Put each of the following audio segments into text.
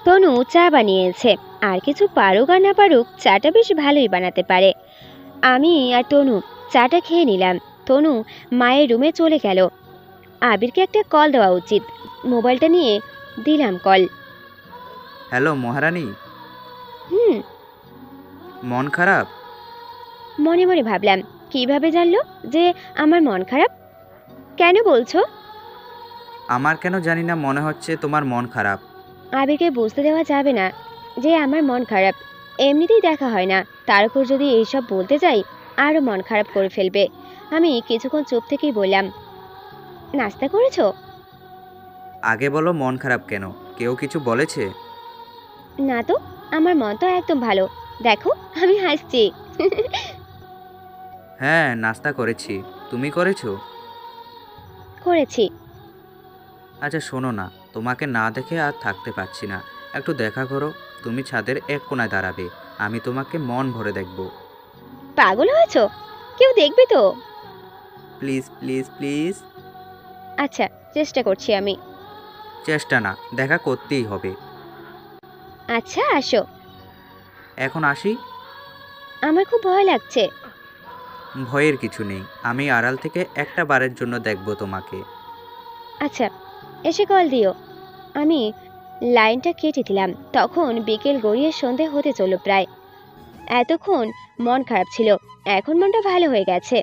তনু চা বানিয়েছে। আর কিছু পারুক আর না পারুক, চাটা বেশ ভালোই বানাতে পারে। আমি আর তনু চাটা খেয়ে নিলাম। তনু মায়ের রুমে চলে গেল। আবিরকে একটা কল দেওয়া উচিত। মোবাইলটা নিয়ে দিলাম কল। হ্যালো মহারানী। হুম। মন খারাপ? মনে মনে ভাবলাম, কিভাবে জানলো যে আমার মন খারাপ? কেন বলছো? আমার কেন জানি না মনে হচ্ছে তোমার মন খারাপ। আবিরকে বুঝতে দেওয়া যাবে না যে আমার মন খারাপ। এমনিতেই দেখা হয় না, তার উপর যদি এইসব বলতে যাই আরও মন খারাপ করে ফেলবে। আমি কিছুক্ষণ চুপ থেকেই বললাম, নাস্তা করেছো? আগে বলো মন খারাপ কেন? কেউ কিছু বলেছে? না তো, আমার মন তো একদম ভালো। দেখো, আমি হাসছি। হ্যাঁ, নাস্তা করেছি। তুমি করেছো? করেছি। আচ্ছা শোনো না, তোমাকে না দেখে আর থাকতে পারছি না। একটু দেখা করো। তুমি ছাদের এক কোণায় দাঁড়াবে, আমি তোমাকে মন ভরে দেখব। পাগল হয়েছো? কেউ দেখবে তো? Please please please. আচ্ছা, চেষ্টা করছি আমি। চেষ্টা না, দেখা করতেই হবে। আচ্ছা, আসো। এখন আসি? আমার খুব ভয় লাগছে। ভয়ের কিছু নেই, আমি আড়াল থেকে একটা বারের জন্য দেখব তোমাকে। আচ্ছা, এসে কল দিও। আমি লাইনটা কেটে দিলাম। তখন বিকেল গড়িয়ে সন্ধে হতে চলল প্রায়। এতক্ষণ মন খারাপ ছিল, এখন মনটা ভালো হয়ে গেছে।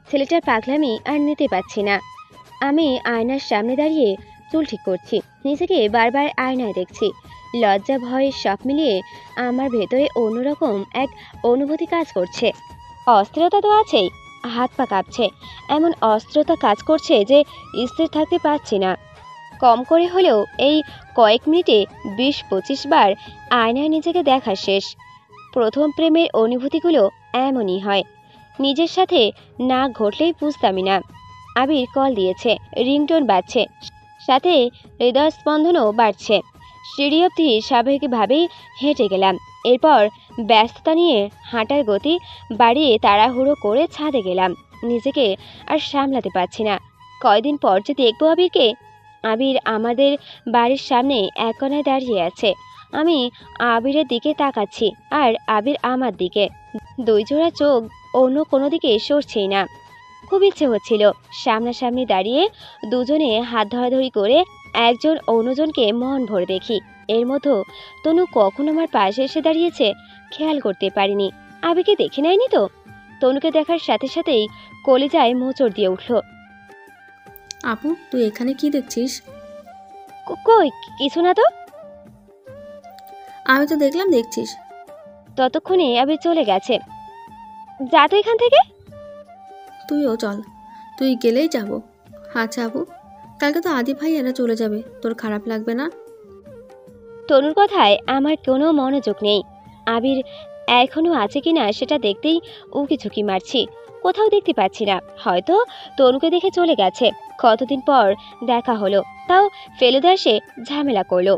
ছেলেটার পাগলামি আর নিতে পারছি না। আমি আয়নার সামনে দাঁড়িয়ে চুল ঠিক করছি। নিজেকে বারবার আয়নায় দেখছি। লজ্জা ভয় সব মিলিয়ে আমার ভেতরে অন্যরকম এক অনুভূতি কাজ করছে। অস্থিরতা তো আছেই, হাত পা কাঁপছে। এমন অস্থিরতা কাজ করছে যে স্থির থাকতে পারছি না। কম করে হলেও এই কয়েক মিনিটে ২০-২৫ বার আয়নায় নিজেকে দেখা শেষ। প্রথম প্রেমের অনুভূতিগুলো এমনই হয়, নিজের সাথে না ঘটলেই বুঝতামই না। আবির কল দিয়েছে, রিংটোন বাজছে, সাথে হৃদয়স্পন্দনও বাড়ছে। সিঁড়ি অবধি স্বাভাবিকভাবেই হেঁটে গেলাম। এরপর ব্যস্ততা নিয়ে হাঁটার গতি বাড়িয়ে তাড়াহুড়ো করে ছাদে গেলাম। নিজেকে আর সামলাতে পারছি না। কয়দিন পর যে দেখবো আবিরকে। আবির আমাদের বাড়ির সামনে এক কোণায় দাঁড়িয়ে আছে। আমি আবিরের দিকে তাকাচ্ছি আর আবির আমার দিকে। দুই জোড়া চোখ অন্য কোনো দিকে সরছেই না। খুব ইচ্ছে হচ্ছিল সামনাসামনি দাঁড়িয়ে দুজনে হাত ধরাধরি করে একজন অন্যজনকে মন ভরে দেখি। এর মধ্যে তনু কখন আমার পাশে এসে দাঁড়িয়েছে খেয়াল করতে পারিনি। আবিকে দেখে নেয়নি তো? তনুকে দেখার সাথে সাথেই কলিজায় মোচড় দিয়ে উঠল। আপু, তুই এখানে কি দেখছিস? কই, কিছু না তো। আমি তো দেখলাম দেখছিস। ততক্ষণে আবির চলে গেছে। যা তো এখান থেকে। তুইও চল, তুই গেলেই যাব। আচ্ছা আপু, কালকে তো আদি ভাইয়ারা চলে যাবে, তোর খারাপ লাগবে না? তনুর কথায় আমার কোনো মনোযোগ নেই। আবির এখনো আছে কিনা সেটা দেখতেই উকি ঝুঁকি মারছি। কোথাও দেখতে পাচ্ছি না। হয়তো তনুকে দেখে চলে গেছে। কতদিন পর দেখা হলো, তাও ফেলুদা এসে ঝামেলা করলো।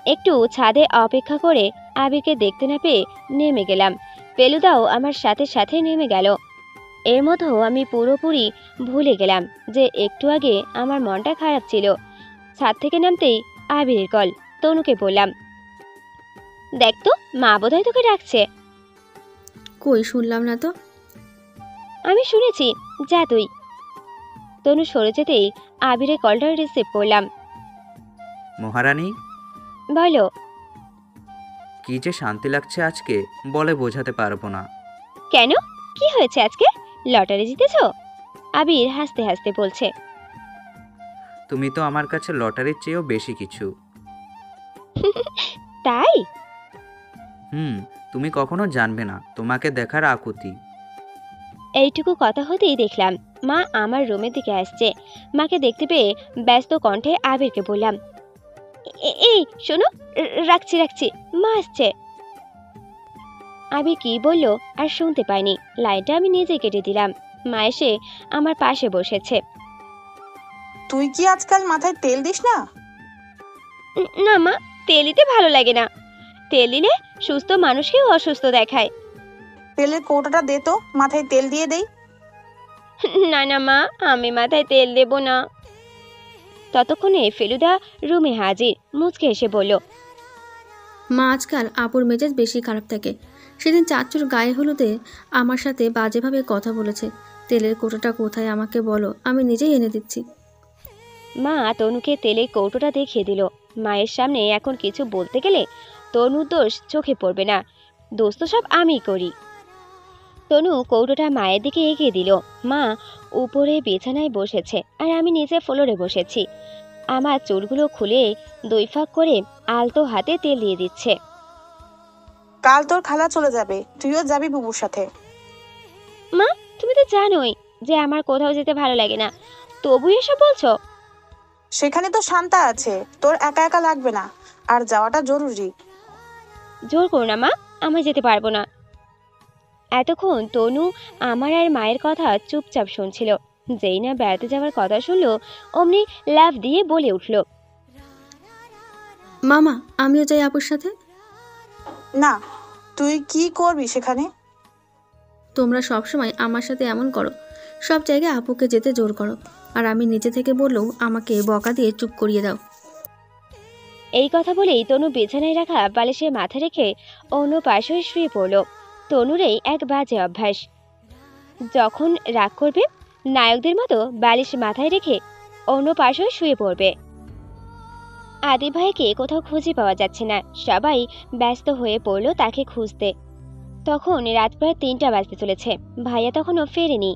একটু ছাদে অপেক্ষা করে আবিরকে দেখতে না পেয়ে নেমে গেলাম। ফেলুদাও আমার সাথে সাথে নেমে গেল। এর মধ্যেও আমি পুরোপুরি ভুলে গেলাম যে একটু আগে আমার মনটা খারাপ ছিল। ছাদ থেকে নামতেই আবিরের কল। তনুকে বললাম, দেখ তো, মা বোধহয় তোকে ডাকছে। কই, শুনলাম না তো। আমি শুনেছি, যা তুই। তনু সরে যেতেই আবিরের কলটা রিসিভ করলাম। মহারানী, বলো। কি যে শান্তি লাগছে আজকে, বলে বোঝাতে পারবো না। কেন, কি হয়েছে আজকে? লটারি জিতেছো? আবির হাসতে হাসতে বলছে। তুমি তো আমার কাছে লটারির চেয়েও বেশি কিছু। তাই? তুমি কখনো জানবে না তোমাকে দেখার আকুতি। এইটুকু কথা হতেই দেখলাম মা আমার রুমের দিকে আসছে। মাকে দেখতে পেয়ে ব্যস্ত কণ্ঠে আবিরকে বললাম, এই শোনো, রাখছি রাখছি, মা আসছে। আবির কি বললো আর শুনতে পাইনি। লাইনটা আমি নিজেই কেটে দিলাম। মা এসে আমার পাশে বসেছে। তুই কি আজকাল মাথায় তেল দিস না? না মা, তেল দিতে ভালো লাগে না। তেল দিলে সুস্থ মানুষকেও অসুস্থ দেখায়। তেলের কৌটোটা দে তো, মাথায় তেল দিয়ে দেই। না না মা, আমি মাথায় তেল দেব না। ততক্ষণে ফেলুদা রুমে হাজির। মুচকে এসে বলল, মা আজকাল আপুর মেজাজ বেশি খারাপ থাকে। সেদিন চাচুর গায়ে হলুদে আমার সাথে বাজেভাবে কথা বলেছে। তেলের কোটাটা কোথায় আমাকে বলো, আমি নিজেই এনে দিচ্ছি। মা তনুকে তেলের কৌটোটা দেখিয়ে দিল। মায়ের সামনে এখন কিছু বলতে গেলে তনুর দোষ চোখে পড়বে না, দোষ তো সব আমিই করি। তনু কৌটোটা মায়ের দিকে এগিয়ে দিল। মা উপরে বিছানায় বসেছে আর আমি নিচে ফ্লোরে বসেছি। আমার চুলগুলো খুলে 2 ফাঁক করে আলতো হাতে তেল দিয়ে দিচ্ছে। কাল তোর খালা চলে যাবে, তুইও যাবি বুবুর সাথে। মা, তুমি তো জানোই যে আমার কোথাও যেতে ভালো লাগে না, তবু এসব বলছো? সেখানে তো শান্তা আছে, তোর একা একা লাগবে না, আর যাওয়াটা জরুরি। জোর করো না মা, আমি যেতে পারবো না। এতক্ষণ তনু আমার আর মায়ের কথা চুপচাপ শুনছিল। যেই না বেড়াতে যাওয়ার কথা শুনলো, অমনি লাফ দিয়ে বলে উঠল, মামা আমিও যাই আপুর সাথে। না, তুই কি করবি সেখানে? তোমরা সবসময় আমার সাথে এমন করো, সব জায়গায় আপুকে যেতে জোর করো, আর আমি নিজে থেকে বললেও আমাকে বকা দিয়ে চুপ করিয়ে দাও। এই কথা বলেই তনু বিছানায় রাখা বালিশে মাথা রেখে অন্য পাশে শুয়ে পড়ল। তনুর এই এক বাজে অভ্যাস, যখন রাগ করবে নায়কদের মতো বালিশ মাথায় রেখে অন্য পাশে শুয়ে পড়বে। আদি ভাইকে কোথাও খুঁজে পাওয়া যাচ্ছে না, সবাই ব্যস্ত হয়ে পড়ল তাকে খুঁজতে। তখন রাত প্রায় 3টা বাজতে চলেছে, ভাইয়া তখনও ফেরেনি।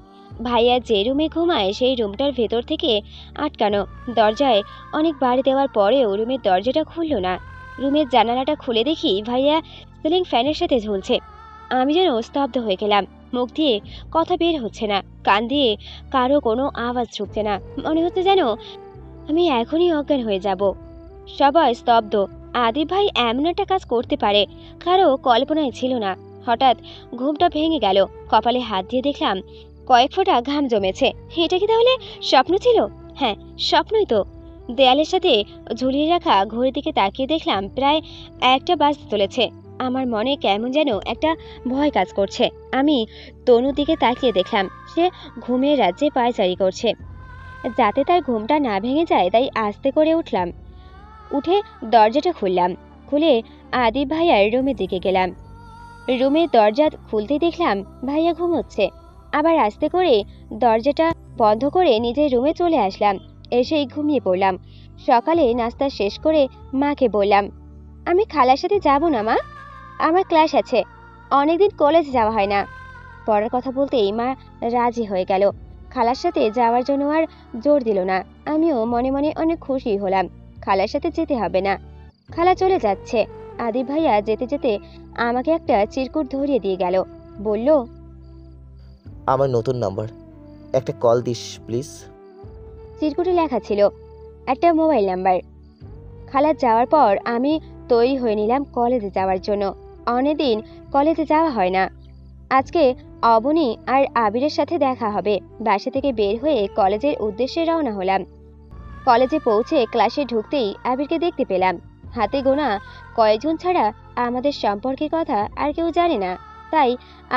ভাইয়া যে রুমে ঘুমায় সেই রুমটার ভেতর থেকে আটকানো, দরজায় অনেক বাড়ি দেওয়ার পরেও রুমের দরজাটা খুলল না। রুমের জানালাটা খুলে দেখি ভাইয়া সিলিং ফ্যানের সাথে ঝুলছে। আমি যেন স্তব্ধ হয়ে গেলাম, মুখ দিয়ে কথা বের হচ্ছে না, কান দিয়ে কারো কোনো আওয়াজ ঢুকছে না, মনে হচ্ছে যেন আমি এখনই অজ্ঞান হয়ে যাব। সবাই স্তব্ধ। আদি ভাই এমন একটা কাজ করতে পারে কারো কল্পনায় ছিল না। হঠাৎ ঘুমটা ভেঙে গেল, কপালে হাত দিয়ে দেখলাম কয়েক ফোঁটা ঘাম জমেছে। এটা কি তাহলে স্বপ্ন ছিল? হ্যাঁ, স্বপ্নই তো। দেয়ালের সাথে ঝুলিয়ে রাখা ঘড়ির দিকে তাকিয়ে দেখলাম প্রায় 1টা বাজতে চলেছে। আমার মনে কেমন যেন একটা ভয় কাজ করছে। আমি তনুর দিকে তাকিয়ে দেখলাম সে ঘুমের রাজ্যে পায়চারি করছে। যাতে তার ঘুমটা না ভেঙে যায় তাই আস্তে করে উঠলাম, উঠে দরজাটা খুললাম, খুলে আদি ভাইয়ার রুমের দিকে গেলাম। রুমের দরজা খুলতে দেখলাম ভাইয়া ঘুমোচ্ছে। আবার আস্তে করে দরজাটা বন্ধ করে নিজের রুমে চলে আসলাম, এসেই ঘুমিয়ে পড়লাম। সকালে নাস্তা শেষ করে মাকে বললাম, আমি খালার সাথে যাব না মা, আমার ক্লাস আছে, অনেকদিন কলেজে যাওয়া হয় না। পড়ার কথা বলতেই মা রাজি হয়ে গেল, খালার সাথে যাওয়ার জন্য আর জোর দিল না। আমিও মনে মনে অনেক খুশি হলাম, খালার সাথে যেতে হবে না, খালা চলে যাচ্ছে। আদি ভাইয়া যেতে যেতে আমাকে একটা চিরকুট ধরিয়ে দিয়ে গেল, বলল, আমার নতুন নাম্বার, একটা কল দিস প্লিজ। চিরকুটে লেখা ছিল একটা মোবাইল নাম্বার। খালা যাওয়ার পর আমি তৈরি হয়ে নিলাম কলেজে যাওয়ার জন্য। অনেকদিন কলেজে যাওয়া হয় না। আজকে অবনী আর আবিরের সাথে দেখা হবে। বাসা থেকে বের হয়ে কলেজের উদ্দেশ্যে রওনা হলাম। কলেজে পৌঁছে ক্লাসে ঢুকতেই আবিরকে দেখতে পেলাম। হাতে গোনা কয়েকজন ছাড়া আমাদের সম্পর্কের কথা আর কেউ জানে না, তাই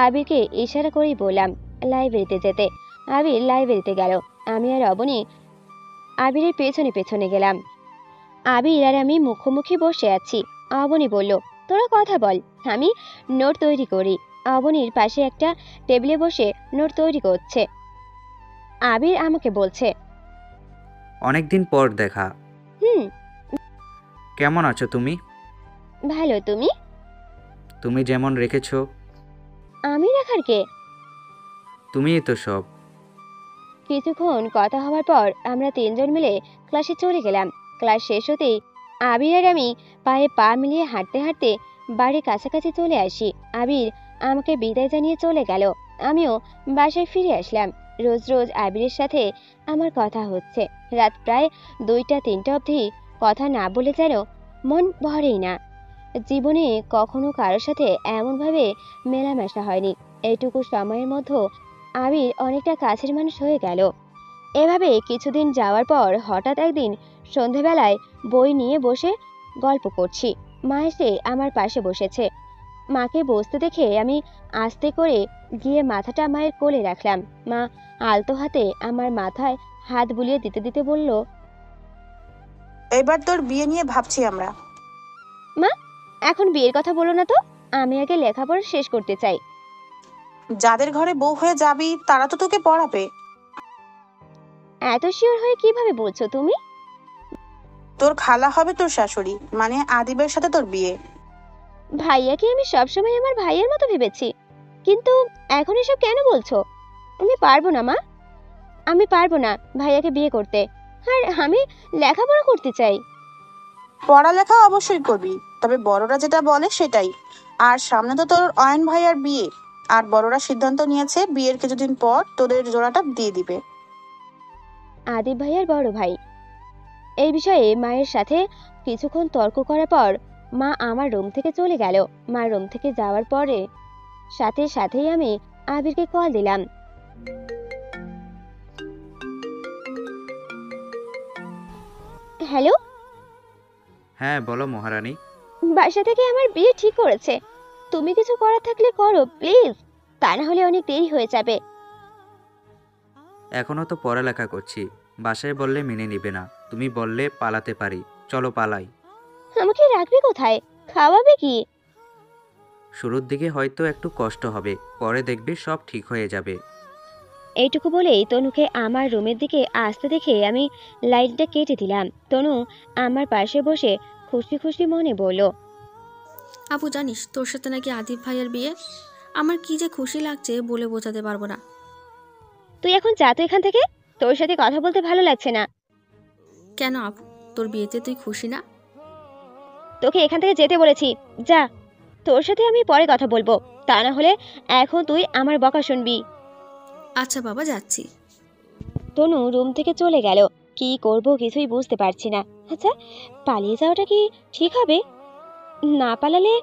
আবিরকে ইশারা করেই বললাম লাইব্রেরিতে যেতে। আবির লাইব্রেরিতে গেল, আমি আর অবনী আবিরের পেছনে পেছনে গেলাম। আবির আর আমি মুখোমুখি বসে আছি। অবনী বলল, তোরা কথা বল, আমি নোট তৈরি করি। অবনীর পাশে একটা টেবিলে বসে নোট তৈরি করছে। আবির আমাকে বলছে, অনেকদিন পর দেখা। হুম, কেমন আছো তুমি? ভালো, তুমি? তুমি যেমন রেখেছো। আমি রাখার কে? তুমিই তো সব। কিছুক্ষণ কথা হওয়ার পর আমরা 3জন মিলে ক্লাসে চলে গেলাম। ক্লাস শেষ হতেই আবির আর আমি পায়ে পা মিলিয়ে হাঁটতে হাঁটতে বাড়ির কাছাকাছি চলে আসি। আবির আমাকে বিদায় জানিয়ে চলে গেল, আমিও বাসায় ফিরে আসলাম। রোজ রোজ আবিরের সাথে আমার কথা হচ্ছে। রাত প্রায় 2টা-3টা অবধি কথা না বলে যেন মন ভরেই না। জীবনে কখনো কারোর সাথে এমনভাবে মেলামেশা হয়নি। এইটুকু সময়ের মধ্যে আবির অনেকটা কাছের মানুষ হয়ে গেল। এভাবে কিছুদিন যাওয়ার পর হঠাৎ একদিন সন্ধেবেলায় বই নিয়ে বসে গল্প করছি। মা এসে আমার পাশে বসেছে। মাকে বসতে দেখে আমি আস্তে করে গিয়ে মাথাটা মায়ের কোলে রাখলাম। মা আলতো হাতে আমার মাথায় হাত বুলিয়ে দিতে দিতে বলল, এবার তোর বিয়ে নিয়ে ভাবছি আমরা। এখন বিয়ের কথা বলো না তো, আমি আগে লেখাপড়া শেষ করতে চাই। যাদের ঘরে বউ হয়ে যাবি তারা তো তোকে পড়াবে। এত শিওর হয়ে কিভাবে বলছো তুমি? তোর খালা হবে তোর শাশুড়ি, মানে আদিবের সাথে তোর বিয়ে। ভাইয়াকে আমি সবসময় আমার ভাইয়ের মতো ভেবেছি, কিন্তু এখন এসব কেন বলছো? আমি পারবো না মা, আমি পারবো না ভাইয়াকে বিয়ে করতে। আর আমি লেখাপড়া করতে চাই। পড়ালেখা অবশ্যই করবি, তবে বড়রা যেটা বলে সেটাই। আর সামনে তো তোর অয়ন ভাইয়ার বিয়ে, আর বড়রা সিদ্ধান্ত নিয়েছে বিয়ের কিছুদিন পর তোদের জোড়াটা দিয়ে দিবে। আদিব ভাইয়ার বড় ভাই। এই বিষয়ে মায়ের সাথে কিছুক্ষণ তর্ক করার পর মা আমার রুম থেকে চলে গেল। মা রুম থেকে যাওয়ার পরে সাথে সাথেই আমি আবিরকে কল দিলাম। হ্যালো, হ্যাঁ বলো মহারানী। বাসা থেকে আমার বিয়ে ঠিক করেছে। তুমি কিছু করার থাকলে করো প্লিজ, তা না হলে অনেক দেরি হয়ে যাবে। এখনও তো পড়ালেখা করছি, বাসায় বললে মেনে নিবে না। তুমি বললে পালাতে পারি, চলো পালাই। আমাকে রাখবে কোথায়, খাওয়াবে কি? শুরুর দিকে হয়তো একটু কষ্ট হবে, পরে দেখবে সব ঠিক হয়ে যাবে। এইটুকু বলেই তনুকে আমার রুমের দিকে আসতে দেখে আমি লাইটটা কেটে দিলাম। তনু আমার পাশে বসে খুশি খুশি মনে বলল, আপু জানিস তোর সাথে নাকি আদিব ভাইয়ের বিয়ে? আমার কি যে খুশি লাগছে বলে বোঝাতে পারবো না। তুই এখন যা তো এখান থেকে, তোর সাথে কথা বলতে ভালো লাগছে না। কেন আপু, তোর বিয়েতে তুই খুশি না? তোকে এখান থেকে যেতে বলেছি, যা। তোর সাথে আমি পরে কথা বলবো, তা না হলে এখন তুই আমার বকা শুনবি। আচ্ছা বাবা, যাচ্ছি। তনু রুম থেকে চলে গেল। কি করব কিছুই বুঝতে পারছি না। আচ্ছা, পালিয়ে যাওয়াটা কি ঠিক হবে? না পালালে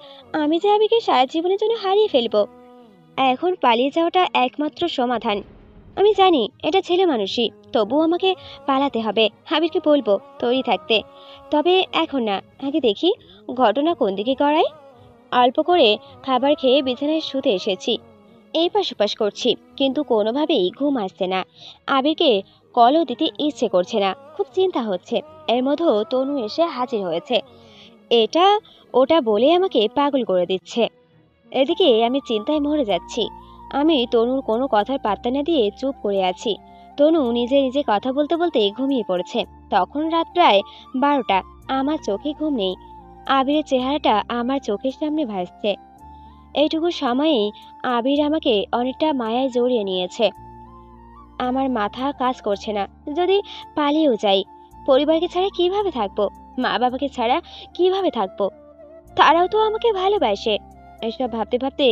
আমি যে আবিকে সারা জীবনের জন্য হারিয়ে ফেলবো। এখন পালিয়ে যাওয়াটা একমাত্র সমাধান। আমি জানি এটা ছেলে মানুষই, তবুও আমাকে পালাতে হবে। আবিরকে বলবো তৈরি থাকতে, তবে এখন না, আগে দেখি ঘটনা কোন দিকে গড়ায়। অল্প করে খাবার খেয়ে বিছানায় শুতে এসেছি। এই পাশ ওপাশ করছি, কিন্তু কোনোভাবেই ঘুম আসছে না। আবিরকে কলও দিতে ইচ্ছে করছে না, খুব চিন্তা হচ্ছে। এর মধ্যেও তনু এসে হাজির হয়েছে, এটা ওটা বলে আমাকে পাগল করে দিচ্ছে। এদিকে আমি চিন্তায় মরে যাচ্ছি। আমি তনুর কোনো কথার পাত্তা না দিয়ে চুপ করে আছি। তনু নিজে নিজে কথা বলতে বলতে ঘুমিয়ে পড়েছে। তখন রাত প্রায় 12টা। আমার চোখে ঘুম নেই। আবিরের চেহারাটা আমার চোখের সামনে ভাসছে। এইটুকু সময়েই আবির আমাকে অনেকটা মায়ায় জড়িয়ে নিয়েছে। আমার মাথা কাজ করছে না। যদি পালিয়েও যাই, পরিবারকে ছাড়া কিভাবে থাকবো? মা বাবাকে ছাড়া কিভাবে থাকবো? তারাও তো আমাকে ভালোবাসে। এসব ভাবতে ভাবতে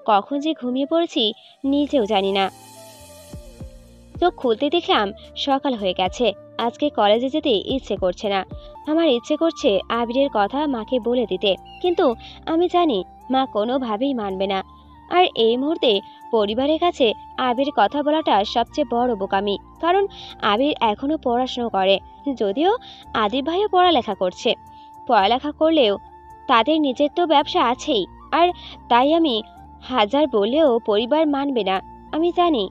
কখন যে ঘুমিয়ে পড়েছি নিজেও জানি না। চোখ খুলতে দেখলাম সকাল হয়ে গেছে। আজকে কলেজে যেতে ইচ্ছে করছে না। আমার ইচ্ছে করছে আবিরের কথা মাকে বলে দিতে, কিন্তু আমি জানি মা কোনোভাবেই মানবে না। আর এই মুহূর্তে পরিবারের কাছে আবির কথা বলাটা সবচেয়ে বড় বোকামি, কারণ আবির এখনো পড়াশোনা করে। যদিও আদিব ভাইও পড়ালেখা করছে, পড়ালেখা করলেও তাদের নিজের তো ব্যবসা আছেই। আর তাই আমি হাজার বললেও পরিবার মানবে না। আমি জানি